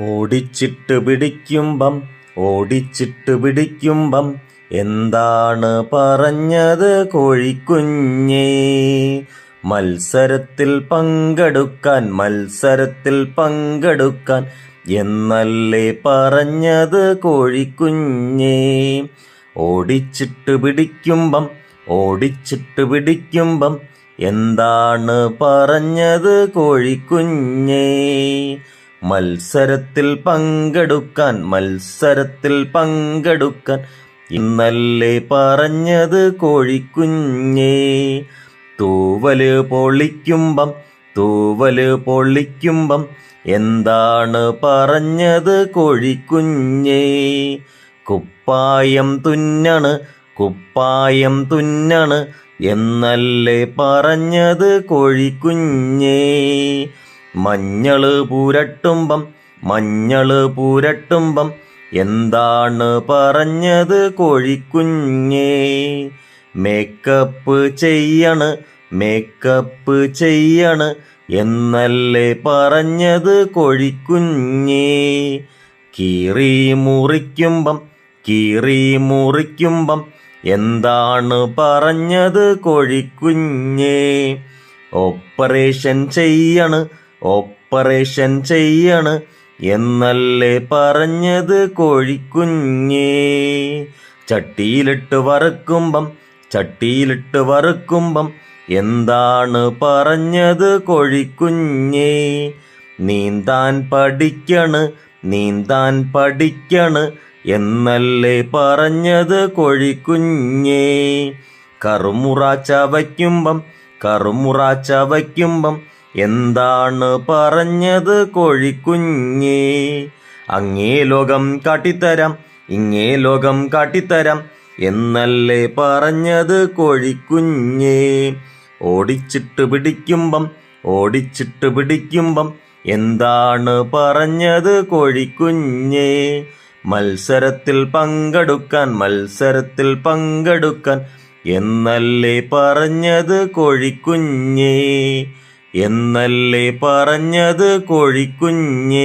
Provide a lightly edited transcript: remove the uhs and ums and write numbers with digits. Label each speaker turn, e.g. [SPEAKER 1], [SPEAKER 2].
[SPEAKER 1] ഓടിച്ചിട്ട് പിടിക്കുമ്പം ഓടിച്ചിട്ട് പിടിക്കുമ്പം എന്താണ് പറഞ്ഞത് കോഴിക്കുഞ്ഞേ? മത്സരത്തിൽ പങ്കെടുക്കാൻ എന്നല്ലേ പറഞ്ഞത് കോഴിക്കുഞ്ഞേ? ഓടിച്ചിട്ട് പിടിക്കുമ്പം എന്താണ് പറഞ്ഞത് കോഴിക്കുഞ്ഞേ? മത്സരത്തിൽ പങ്കെടുക്കാൻ ഇന്നല്ലേ പറഞ്ഞത് കോഴിക്കുഞ്ഞേ? തൂവല് പൊളിക്കുമ്പം എന്താണ് പറഞ്ഞത് കോഴിക്കുഞ്ഞേ? കുപ്പായം തുന്നണ് എന്നല്ലേ പറഞ്ഞത് കോഴിക്കുഞ്ഞേ? മഞ്ഞള് പൂരട്ടുമ്പം എന്താണ് പറഞ്ഞത് കോഴിക്കുഞ്ഞേ? മേക്കപ്പ് ചെയ്യണ് എന്നല്ലേ പറഞ്ഞത് കോഴിക്കുഞ്ഞേ? കീറി മുറിക്കുമ്പം എന്താണ് പറഞ്ഞത് കോഴിക്കുഞ്ഞേ? ഓപ്പറേഷൻ ചെയ്യണ് എന്നല്ലേ പറഞ്ഞത് കോഴിക്കുഞ്ഞേ? ചട്ടിയിലിട്ട് വറുക്കുമ്പം എന്താണ് പറഞ്ഞത് കോഴിക്കുഞ്ഞേ? നീന്താൻ പഠിക്കണ് എന്നല്ലേ പറഞ്ഞത് കോഴിക്കുഞ്ഞേ? കറുമുറ ചവയ്ക്കുമ്പം എന്താണ് പറഞ്ഞത് കോഴിക്കുഞ്ഞേ? അങ്ങേ ലോകം കാട്ടിത്തരാം എന്നല്ലേ പറഞ്ഞത് കോഴിക്കുഞ്ഞേ? ഓടിച്ചിട്ട് പിടിക്കുമ്പം എന്താണ് പറഞ്ഞത് കോഴിക്കുഞ്ഞേ? മത്സരത്തിൽ പങ്കെടുക്കാൻ എന്നല്ലേ പറഞ്ഞത് കോഴിക്കുഞ്ഞേ?